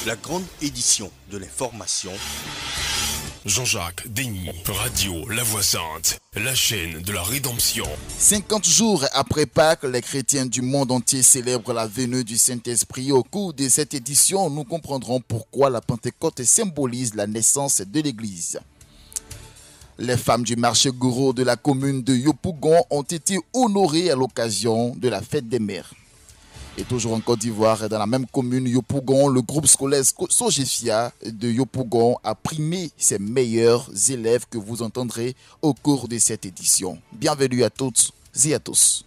La grande édition de l'information. Jean-Jacques Denis, Radio La Voix Sainte, la chaîne de la rédemption. 50 jours après Pâques, les chrétiens du monde entier célèbrent la venue du Saint-Esprit. Au cours de cette édition, nous comprendrons pourquoi la Pentecôte symbolise la naissance de l'Église. Les femmes du marché gourou de la commune de Yopougon ont été honorées à l'occasion de la fête des mères. Et toujours en Côte d'Ivoire, dans la même commune Yopougon, le groupe scolaire Sogefia de Yopougon a primé ses meilleurs élèves que vous entendrez au cours de cette édition. Bienvenue à toutes et à tous.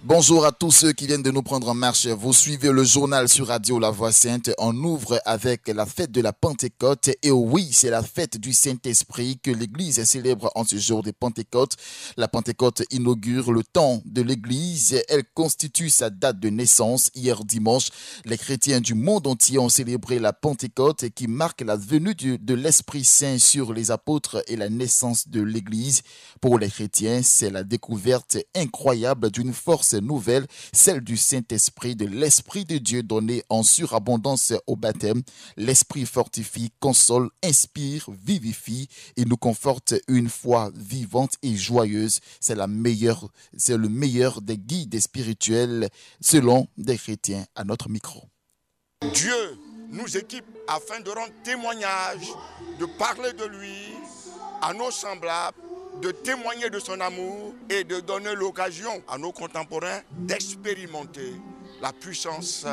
Bonjour à tous ceux qui viennent de nous prendre en marche. Vous suivez le journal sur Radio La Voix Sainte. On ouvre avec la fête de la Pentecôte. Et oui, c'est la fête du Saint-Esprit que l'Église célèbre en ce jour de Pentecôte. La Pentecôte inaugure le temps de l'Église. Elle constitue sa date de naissance. Hier dimanche, les chrétiens du monde entier ont célébré la Pentecôte qui marque la venue de l'Esprit Saint sur les apôtres et la naissance de l'Église. Pour les chrétiens, c'est la découverte incroyable d'une force nouvelle, celle du Saint-Esprit, de l'Esprit de Dieu donné en surabondance au baptême. L'Esprit fortifie, console, inspire, vivifie et nous conforte une foi vivante et joyeuse. C'est le meilleur des guides spirituels selon des chrétiens à notre micro. Dieu nous équipe afin de rendre témoignage, de parler de lui à nos semblables, de témoigner de son amour et de donner l'occasion à nos contemporains d'expérimenter la puissance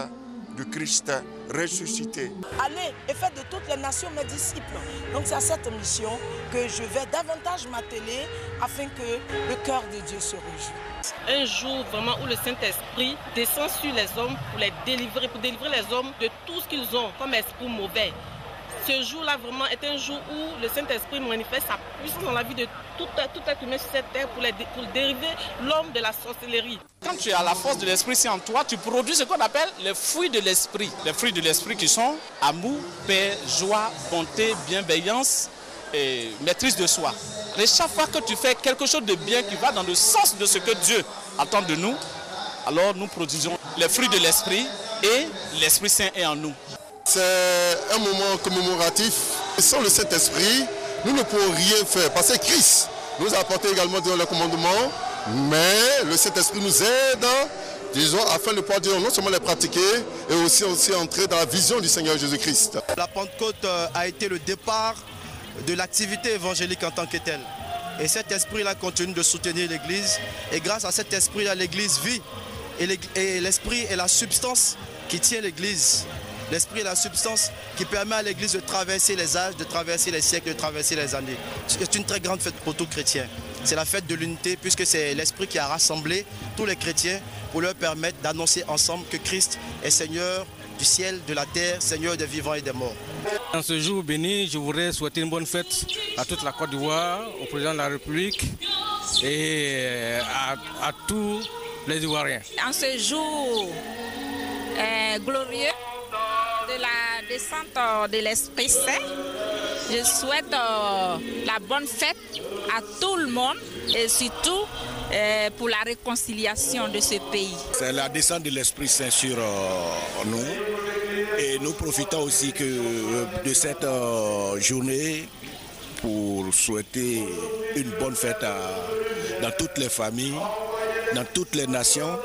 de Christ ressuscité. Allez et faites de toutes les nations mes disciples. Donc c'est à cette mission que je vais davantage m'atteler afin que le cœur de Dieu se réjouisse. Un jour vraiment où le Saint-Esprit descend sur les hommes pour délivrer les hommes de tout ce qu'ils ont comme esprit mauvais. Ce jour-là vraiment est un jour où le Saint-Esprit manifeste sa puissance dans la vie de tout être humain sur cette terre pour dériver l'homme de la sorcellerie. Quand tu as la force de l'Esprit Saint en toi, tu produis ce qu'on appelle les fruits de l'Esprit. Les fruits de l'Esprit qui sont amour, paix, joie, bonté, bienveillance et maîtrise de soi. Et chaque fois que tu fais quelque chose de bien qui va dans le sens de ce que Dieu attend de nous, alors nous produisons les fruits de l'Esprit et l'Esprit Saint est en nous. C'est un moment commémoratif. Sans le Saint-Esprit, nous ne pouvons rien faire. Parce que Christ nous a apporté également le commandement, mais le Saint-Esprit nous aide, disons, afin de pouvoir non seulement les pratiquer, et aussi entrer dans la vision du Seigneur Jésus-Christ. La Pentecôte a été le départ de l'activité évangélique en tant que telle. Et cet esprit-là continue de soutenir l'Église. Et grâce à cet esprit-là, l'Église vit. Et l'esprit est la substance qui tient l'Église. L'esprit est la substance qui permet à l'Église de traverser les âges, de traverser les siècles, de traverser les années. C'est une très grande fête pour tous chrétiens. C'est la fête de l'unité puisque c'est l'Esprit qui a rassemblé tous les chrétiens pour leur permettre d'annoncer ensemble que Christ est Seigneur du ciel, de la terre, Seigneur des vivants et des morts. En ce jour béni, je voudrais souhaiter une bonne fête à toute la Côte d'Ivoire, au président de la République et à tous les Ivoiriens. En ce jour glorieux de la descente de l'Esprit Saint, je souhaite la bonne fête à tout le monde et surtout pour la réconciliation de ce pays. C'est la descente de l'Esprit Saint sur nous et nous profitons aussi de cette journée pour souhaiter une bonne fête dans toutes les familles, dans toutes les nations,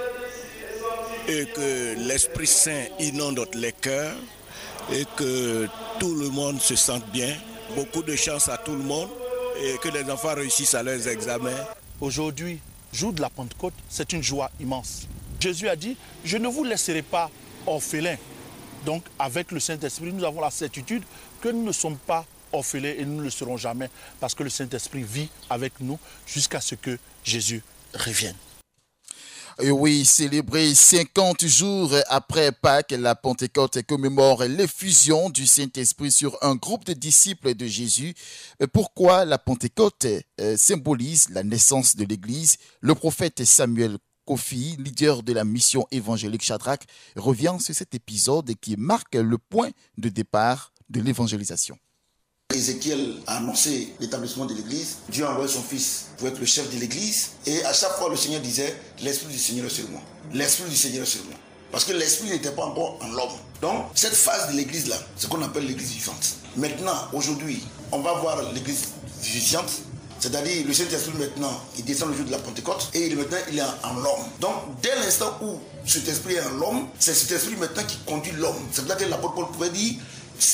et que l'Esprit Saint inonde les cœurs et que tout le monde se sente bien. Beaucoup de chance à tout le monde et que les enfants réussissent à leurs examens. Aujourd'hui, jour de la Pentecôte, c'est une joie immense. Jésus a dit, je ne vous laisserai pas orphelins. Donc avec le Saint-Esprit, nous avons la certitude que nous ne sommes pas orphelins et nous ne le serons jamais parce que le Saint-Esprit vit avec nous jusqu'à ce que Jésus revienne. Et oui, célébrer 50 jours après Pâques, la Pentecôte commémore l'effusion du Saint-Esprit sur un groupe de disciples de Jésus. Pourquoi la Pentecôte symbolise la naissance de l'Église? Le prophète Samuel Kofi, leader de la mission évangélique Shadrach, revient sur cet épisode qui marque le point de départ de l'évangélisation. Ézéchiel a annoncé l'établissement de l'église. Dieu a envoyé son fils pour être le chef de l'église. Et à chaque fois, le Seigneur disait, l'Esprit du Seigneur est sur moi. L'Esprit du Seigneur est sur moi. Parce que l'Esprit n'était pas encore en l'homme. Donc, cette phase de l'église là, c'est ce qu'on appelle l'église vivante. Maintenant, aujourd'hui, on va voir l'église vivante. C'est-à-dire, le Saint-Esprit maintenant, il descend le jour de la Pentecôte et maintenant, il est en l'homme. Donc, dès l'instant où cet esprit est en l'homme, c'est cet esprit maintenant qui conduit l'homme. C'est pour ça que l'apôtre Paul pouvait dire,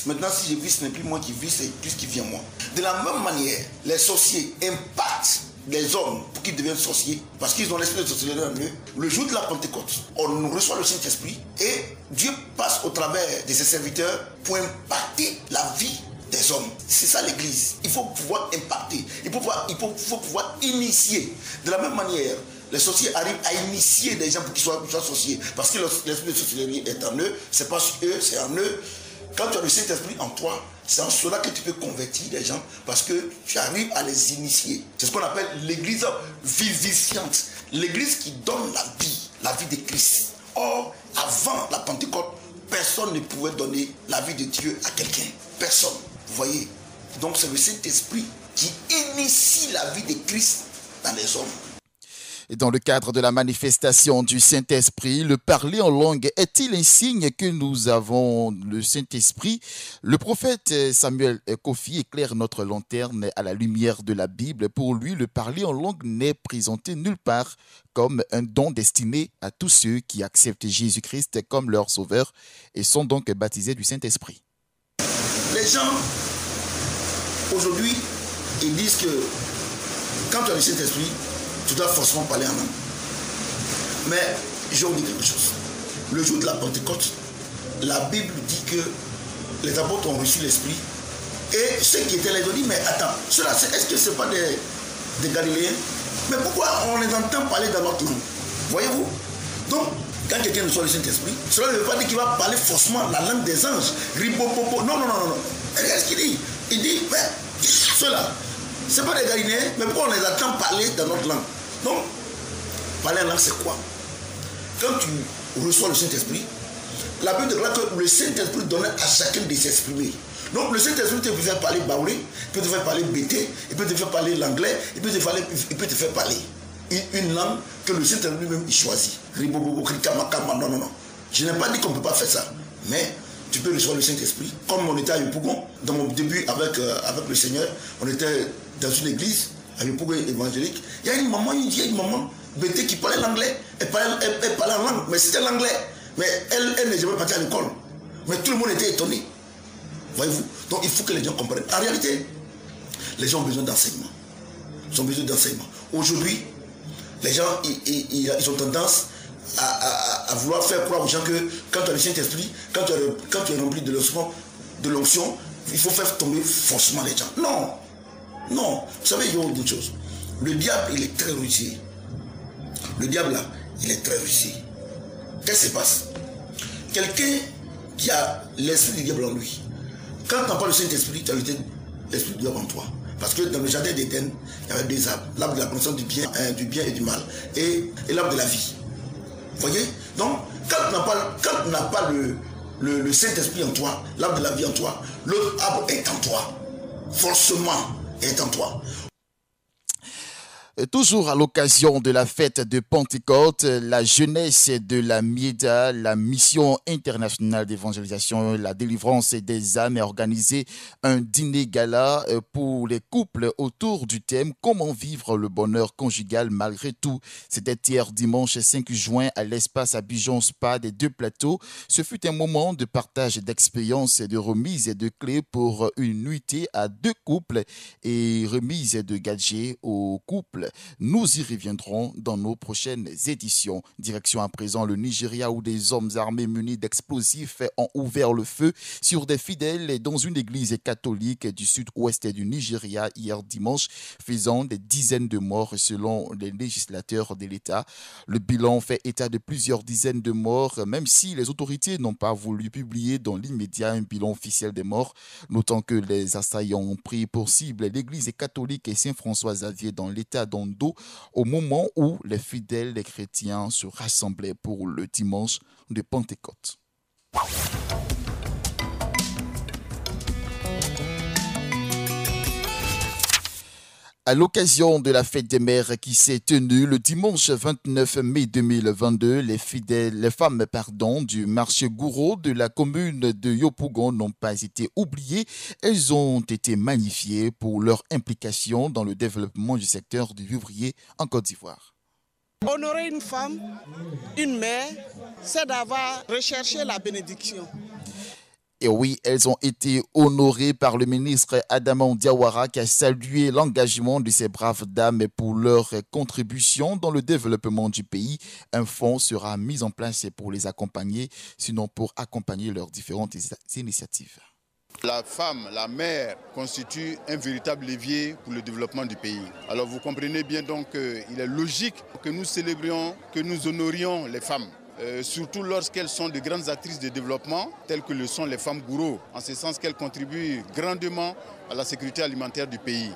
maintenant, si je vis, ce n'est plus moi qui vis, c'est Christ qui vit en moi. De la même manière, les sorciers impactent les hommes pour qu'ils deviennent sorciers, parce qu'ils ont l'esprit de sorcellerie en eux. Le jour de la Pentecôte, on reçoit le Saint-Esprit et Dieu passe au travers de ses serviteurs pour impacter la vie des hommes. C'est ça l'église. Il faut pouvoir impacter. Il faut pouvoir initier. De la même manière, les sorciers arrivent à initier des gens pour qu'ils soient sorciers. Parce que l'esprit de sorcellerie est en eux. C'est pas sur eux, c'est en eux. Quand tu as le Saint-Esprit en toi, c'est en cela que tu peux convertir les gens. Parce que tu arrives à les initier. C'est ce qu'on appelle l'église vivifiante. L'église qui donne la vie de Christ. Or, avant la Pentecôte, personne ne pouvait donner la vie de Dieu à quelqu'un. Personne. Vous voyez? Donc c'est le Saint-Esprit qui initie la vie de Christ dans les hommes. Et dans le cadre de la manifestation du Saint-Esprit, le parler en langue est-il un signe que nous avons le Saint-Esprit? Le prophète Samuel Kofi éclaire notre lanterne à la lumière de la Bible. Pour lui, le parler en langue n'est présenté nulle part comme un don destiné à tous ceux qui acceptent Jésus-Christ comme leur sauveur et sont donc baptisés du Saint-Esprit. Les gens, aujourd'hui, ils disent que quand tu as le Saint-Esprit, tu dois forcément parler en langue. Mais je vais vous dire quelque chose. Le jour de la Pentecôte, la Bible dit que les apôtres ont reçu l'Esprit. Et ceux qui étaient là, ils ont dit, mais attends, ceux-là, est-ce que ce n'est pas des Galiléens? Mais pourquoi on les entend parler dans notre langue? Voyez-vous? Donc, quand quelqu'un reçoit le Saint-Esprit, cela ne veut pas dire qu'il va parler forcément la langue des anges. Ribopopo. Non. Regarde ce qu'il dit. Il dit, mais ceux-là, ce n'est pas des Galiléens, mais pourquoi on les entend parler dans notre langue? Donc, parler en langue, c'est quoi? Quand tu reçois le Saint-Esprit, la Bible déclare que le Saint-Esprit donnait à chacun de s'exprimer. Donc, le Saint-Esprit peut te faire parler baoulé, il peut te faire parler bété, il peut te faire parler l'anglais, il peut te faire parler une langue que le Saint-Esprit lui-même il choisit. Non. Je n'ai pas dit qu'on ne peut pas faire ça. Mais tu peux recevoir le Saint-Esprit. Comme on était à Yopougon, dans mon début avec le Seigneur, on était dans une église, à Yopougon évangélique. Il y a une vieille maman, bété, qui parlait l'anglais. Elle parlait en langue, mais c'était l'anglais. Mais elle n'est jamais partie à l'école. Mais tout le monde était étonné. Voyez-vous? Donc il faut que les gens comprennent. En réalité, les gens ont besoin d'enseignement. Ils ont besoin d'enseignement. Aujourd'hui, les gens, ils ont tendance à vouloir faire croire aux gens que quand tu as le Saint-Esprit, quand tu es rempli de l'onction, il faut faire tomber forcément les gens. Non. Vous savez, il y a une chose. Le diable, il est très rusé. Le diable, là, il est très rusé. Qu'est-ce qui se passe? Quelqu'un qui a l'esprit du diable en lui, quand tu n'as pas le Saint-Esprit, tu as l'esprit du diable en toi. Parce que dans le jardin d'Éden, il y avait deux arbres. L'arbre de la connaissance du bien et du mal. Et l'arbre de la vie. Vous voyez? Donc, quand tu n'as pas le Saint-Esprit en toi, l'arbre de la vie en toi, l'autre arbre est en toi. Forcément est en toi. Toujours à l'occasion de la fête de Pentecôte, la jeunesse de la MIEDA, la mission internationale d'évangélisation, la délivrance des âmes, a organisé un dîner gala pour les couples autour du thème « Comment vivre le bonheur conjugal malgré tout ». C'était hier dimanche 5 juin à l'espace Abidjan Spa des Deux Plateaux. Ce fut un moment de partage d'expériences et de remise de clés pour une nuitée à 2 couples et remise de gadgets aux couples. Nous y reviendrons dans nos prochaines éditions. Direction à présent le Nigeria où des hommes armés munis d'explosifs ont ouvert le feu sur des fidèles dans une église catholique du sud-ouest du Nigeria hier dimanche, faisant des dizaines de morts selon les législateurs de l'État. Le bilan fait état de plusieurs dizaines de morts, même si les autorités n'ont pas voulu publier dans l'immédiat un bilan officiel des morts, notant que les assaillants ont pris pour cible l'église catholique et Saint-François Xavier dans l'État d'Ondo au moment où les fidèles les chrétiens se rassemblaient pour le dimanche de Pentecôte. À l'occasion de la fête des mères qui s'est tenue le dimanche 29 mai 2022, les femmes du marché Gouro de la commune de Yopougon n'ont pas été oubliées. Elles ont été magnifiées pour leur implication dans le développement du secteur du vivrier en Côte d'Ivoire. Honorer une femme, une mère, c'est d'avoir recherché la bénédiction. Et oui, elles ont été honorées par le ministre Adama Diawara qui a salué l'engagement de ces braves dames pour leur contribution dans le développement du pays. Un fonds sera mis en place pour les accompagner, sinon pour accompagner leurs différentes initiatives. La femme, la mère, constitue un véritable levier pour le développement du pays. Alors vous comprenez bien donc qu'il est logique que nous célébrions, que nous honorions les femmes. Surtout lorsqu'elles sont de grandes actrices de développement, telles que le sont les femmes gourou, en ce sens qu'elles contribuent grandement à la sécurité alimentaire du pays.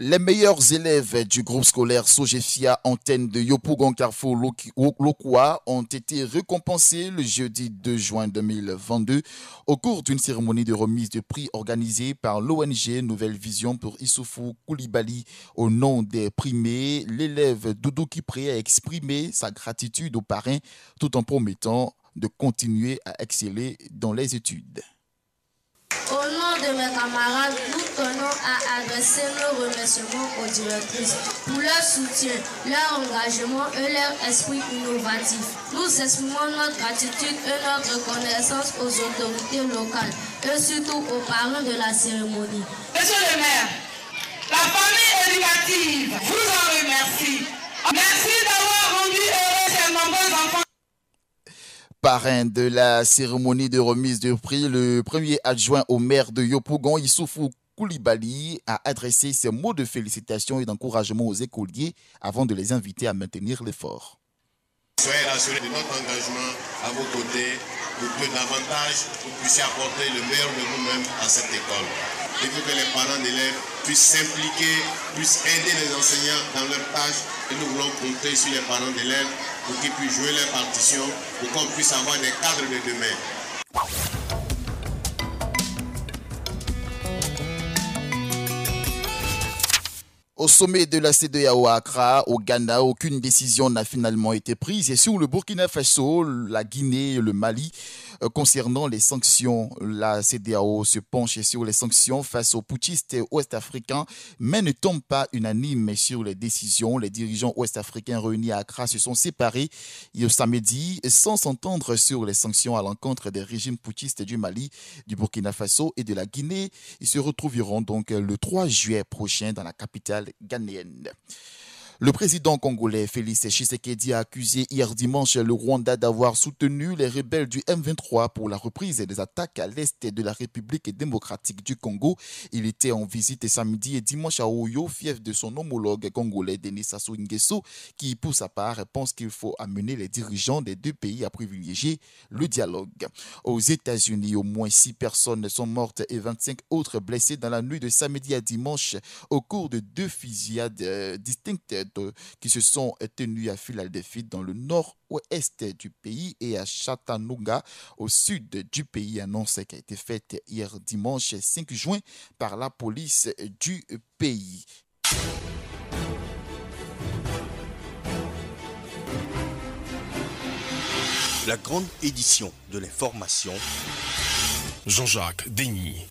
Les meilleurs élèves du groupe scolaire Sogefia antenne de Yopougon Carrefour Lokwa ont été récompensés le jeudi 2 juin 2022 au cours d'une cérémonie de remise de prix organisée par l'ONG Nouvelle Vision pour Issoufou Koulibaly. Au nom des primés, l'élève Doudou Kipré a exprimé sa gratitude aux parrains tout en promettant de continuer à exceller dans les études. Au nom de mes camarades, nous tenons à adresser nos remerciements aux directrices pour leur soutien, leur engagement et leur esprit innovatif. Nous exprimons notre gratitude et notre reconnaissance aux autorités locales et surtout aux parents de la cérémonie. Monsieur le maire, la famille éducative vous en remercie. Merci d'avoir rendu heureux ces nombreux enfants. Parrain de la cérémonie de remise de prix, le premier adjoint au maire de Yopougon, Issoufou Koulibaly, a adressé ses mots de félicitations et d'encouragement aux écoliers avant de les inviter à maintenir l'effort. Soyez rassurés de notre engagement à vos côtés pour que davantage vous puissiez apporter le meilleur de vous-même à cette école. Il faut que les parents d'élèves puissent s'impliquer, puissent aider les enseignants dans leurs tâches et nous voulons compter sur les parents d'élèves pour qu'ils puissent jouer leur partition, pour qu'on puisse avoir des cadres de demain. Au sommet de la CEDEAO à Accra, au Ghana, aucune décision n'a finalement été prise. Et sur le Burkina Faso, la Guinée et le Mali, concernant les sanctions, la CEDEAO se penche sur les sanctions face aux putschistes ouest-africains, mais ne tombe pas unanime sur les décisions. Les dirigeants ouest-africains réunis à Accra se sont séparés samedi sans s'entendre sur les sanctions à l'encontre des régimes putschistes du Mali, du Burkina Faso et de la Guinée. Ils se retrouveront donc le 3 juillet prochain dans la capitale ghanéenne. Le président congolais Félix Tshisekedi a accusé hier dimanche le Rwanda d'avoir soutenu les rebelles du M23 pour la reprise des attaques à l'est de la République démocratique du Congo. Il était en visite samedi et dimanche à Oyo, fief de son homologue congolais Denis Sassou Nguesso, qui pour sa part pense qu'il faut amener les dirigeants des deux pays à privilégier le dialogue. Aux États-Unis, au moins 6 personnes sont mortes et 25 autres blessées dans la nuit de samedi à dimanche au cours de 2 fusillades distinctes qui se sont tenues à Philadelphie dans le nord-ouest du pays et à Chattanooga au sud du pays, annonce qui a été faite hier dimanche 5 juin par la police du pays. La grande édition de l'information. Jean-Jacques Denis.